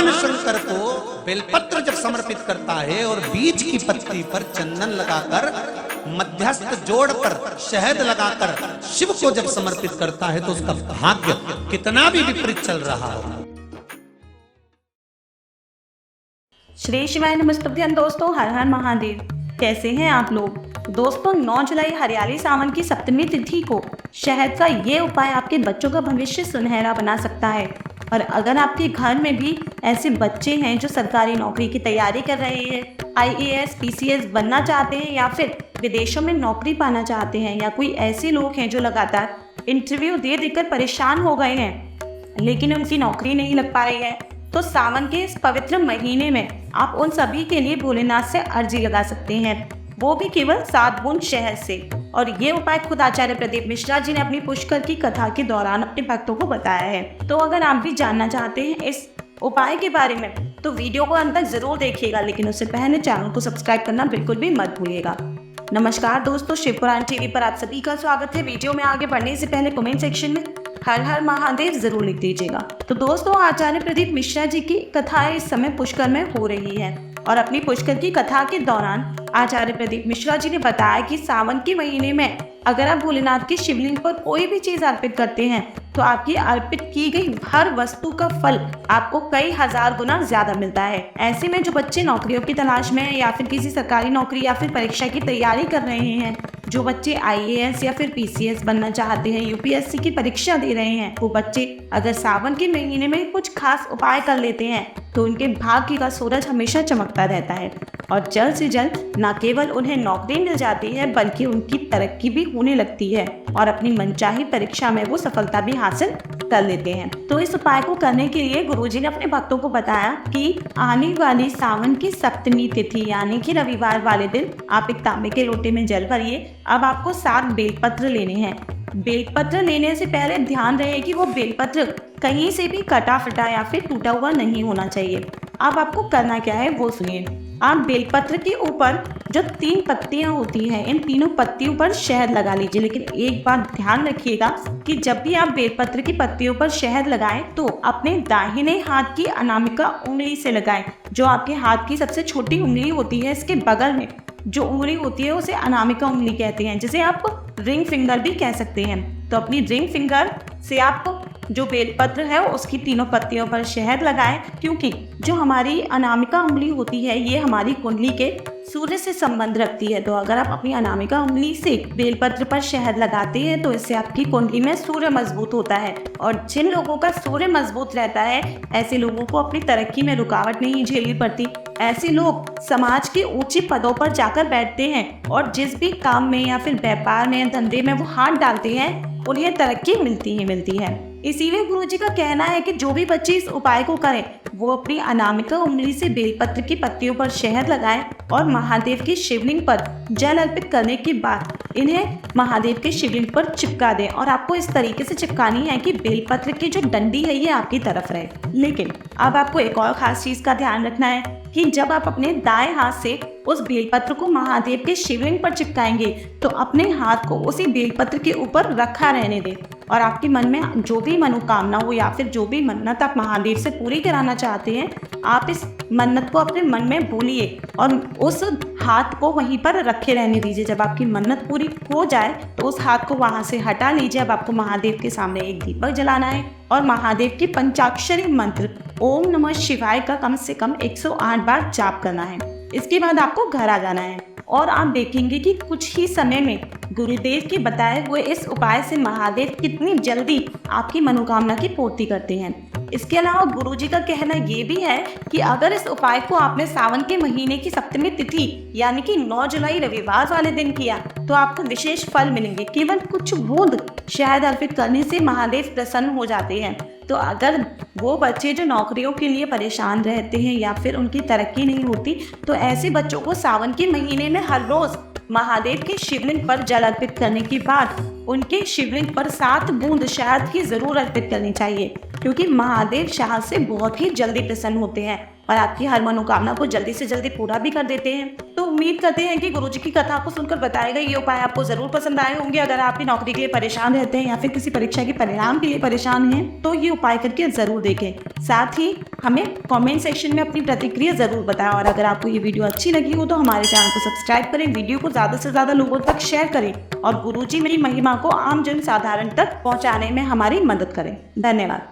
भगवान शंकर को बेलपत्र जब समर्पित करता है और बीज की पत्ती पर चंदन लगाकर मध्यस्थ जोड़कर शहद लगाकर शिव को जब समर्पित करता है तो उसका भाग्य कितना भी विपरीत चल रहा हो। श्री शिवाय नमस्तुभ्यं दोस्तों, हर हर महादेव। कैसे हैं आप लोग दोस्तों? 9 जुलाई हरियाली सावन की सप्तमी तिथि को शहद का ये उपाय आपके बच्चों का भविष्य सुनहरा बना सकता है। और अगर आपके घर में भी ऐसे बच्चे हैं जो सरकारी नौकरी की तैयारी कर रहे हैं, IAS PCS बनना चाहते हैं या फिर विदेशों में नौकरी पाना चाहते हैं, या कोई ऐसे लोग हैं जो लगातार इंटरव्यू दे देकर परेशान हो गए हैं लेकिन उनकी नौकरी नहीं लग पा रही है, तो सावन के इस पवित्र महीने में आप उन सभी के लिए भोलेनाथ से अर्जी लगा सकते हैं, वो भी केवल 7 बूंद शहद से। और ये उपाय खुद आचार्य प्रदीप मिश्रा जी ने अपनी पुष्कर की कथा के दौरान अपने भक्तों को बताया है। तो अगर आप भी जानना चाहते हैं इस उपाय के बारे में तो वीडियो को अंत तक जरूर देखिएगा, लेकिन उससे पहले चैनल को सब्सक्राइब करना बिल्कुल भी मत भूलिएगा। नमस्कार दोस्तों, शिव पुराण टीवी पर आप सभी का स्वागत है। वीडियो में आगे बढ़ने से पहले कमेंट सेक्शन में हर हर महादेव जरूर लिख दीजिएगा। तो दोस्तों, आचार्य प्रदीप मिश्रा जी की कथा इस समय पुष्कर में हो रही है और अपनी पुष्कर की कथा के दौरान आचार्य प्रदीप मिश्रा जी ने बताया कि सावन के महीने में अगर आप भोलेनाथ की शिवलिंग पर कोई भी चीज अर्पित करते हैं तो आपकी अर्पित की गई हर वस्तु का फल आपको कई हजार गुना ज्यादा मिलता है। ऐसे में जो बच्चे नौकरियों की तलाश में हैं या फिर किसी सरकारी नौकरी या फिर परीक्षा की तैयारी कर रहे हैं, जो बच्चे IAS या फिर PCS बनना चाहते हैं, UPSC की परीक्षा दे रहे हैं, वो बच्चे अगर सावन के महीने में कुछ खास उपाय कर लेते हैं तो उनके भाग्य का सूरज हमेशा चमकता रहता है और जल्द से जल्द न केवल उन्हें नौकरी मिल जाती है बल्कि उनकी तरक्की भी होने लगती है और अपनी मनचाही परीक्षा में वो सफलता भी हासिल कर लेते हैं। तो इस उपाय को करने के लिए गुरुजी ने अपने भक्तों को बताया कि आने वाली सावन की सप्तमी तिथि यानी कि रविवार वाले दिन आप एक तांबे के लोटे में जल भरिए। अब आपको 7 बेलपत्र लेने हैं। बेलपत्र लेने से पहले ध्यान रहे कि वो बेलपत्र कहीं से भी कटा फटा या फिर टूटा हुआ नहीं होना चाहिए। अब आपको करना क्या है वो सुनिए। आप बेलपत्र के ऊपर जो 3 पत्तियां होती हैं, इन तीनों पत्तियों पर शहद लगा लीजिए। लेकिन एक बात ध्यान रखिएगा कि जब भी आप बेलपत्र की पत्तियों पर शहद लगाएं तो अपने दाहिने हाथ की अनामिका उंगली से लगाएं। जो आपके हाथ की सबसे छोटी उंगली होती है, इसके बगल में जो उंगली होती है उसे अनामिका उंगली कहते हैं, जिसे आप रिंग फिंगर भी कह सकते हैं। तो अपनी रिंग फिंगर से आप जो बेलपत्र है उसकी तीनों पत्तियों पर शहद लगाएं, क्योंकि जो हमारी अनामिका उंगली होती है ये हमारी कुंडली के सूर्य से संबंध रखती है। तो अगर आप अपनी अनामिका उंगली से बेलपत्र पर शहद लगाते हैं तो इससे आपकी कुंडली में सूर्य मजबूत होता है। और जिन लोगों का सूर्य मजबूत रहता है ऐसे लोगों को अपनी तरक्की में रुकावट नहीं झेलनी पड़ती। ऐसे लोग समाज के ऊंचे पदों पर जाकर बैठते हैं और जिस भी काम में या फिर व्यापार में या धंधे में वो हाथ डालते हैं उन्हें तरक्की मिलती ही मिलती है। इसीलिए गुरुजी का कहना है कि जो भी बच्चे इस उपाय को करें वो अपनी अनामिका उंगली से बेलपत्र की पत्तियों पर शहद लगाएं और महादेव की शिवलिंग पर जल अर्पित करने के बाद इन्हें महादेव के शिवलिंग पर चिपका दें। और आपको इस तरीके से चिपकानी है कि बेलपत्र की जो डंडी है ये आपकी तरफ रहे। लेकिन अब आपको एक और खास चीज का ध्यान रखना है कि जब आप अपने दाएं हाथ से उस बेलपत्र को महादेव के शिवलिंग पर चिपकाएंगे तो अपने हाथ को उसी बेलपत्र के ऊपर रखा रहने दें और आपके मन में जो भी मनोकामना हो या फिर जो भी मन्नत आप महादेव से पूरी कराना चाहते हैं, आप इस मन्नत को अपने मन में बोलिए और उस हाथ को वहीं पर रखे रहने दीजिए। जब आपकी मन्नत पूरी हो जाए तो उस हाथ को वहां से हटा लीजिए। अब आपको महादेव के सामने एक दीपक जलाना है और महादेव की पंचाक्षरी मंत्र ओम नमः शिवाय का कम से कम 108 बार जाप करना है। इसके बाद आपको घर आ जाना है और आप देखेंगे कि कुछ ही समय में गुरुदेव के बताए हुए इस उपाय से महादेव कितनी जल्दी आपकी मनोकामना की पूर्ति करते हैं। इसके अलावा गुरुजी का कहना ये भी है कि अगर इस उपाय को आपने सावन के महीने की सप्तमी तिथि यानी कि 9 जुलाई रविवार वाले दिन किया तो आपको विशेष फल मिलेंगे। केवल कुछ बूंद शहद अर्पित करने से महादेव प्रसन्न हो जाते हैं। तो अगर वो बच्चे जो नौकरियों के लिए परेशान रहते हैं या फिर उनकी तरक्की नहीं होती तो ऐसे बच्चों को सावन के महीने में हर रोज महादेव के शिवलिंग पर जल अर्पित करने के बाद उनके शिवलिंग पर 7 बूंद शहद की जरूर अर्पित करनी चाहिए। क्योंकि महादेव शाह से बहुत ही जल्दी प्रसन्न होते हैं और आपकी हर मनोकामना को जल्दी से जल्दी पूरा भी कर देते हैं। तो उम्मीद करते हैं कि गुरुजी की कथा को सुनकर बताए गए ये उपाय आपको जरूर पसंद आए होंगे। अगर आपकी नौकरी के लिए परेशान रहते हैं या फिर किसी परीक्षा के परिणाम के लिए परेशान हैं तो ये उपाय करके जरूर देखें। साथ ही हमें कमेंट सेक्शन में अपनी प्रतिक्रिया जरूर बताएं और अगर आपको ये वीडियो अच्छी लगी हो तो हमारे चैनल को सब्सक्राइब करें, वीडियो को ज्यादा से ज्यादा लोगों तक शेयर करें और गुरुजी मेरी महिमा को आम जन साधारण तक पहुँचाने में हमारी मदद करें। धन्यवाद।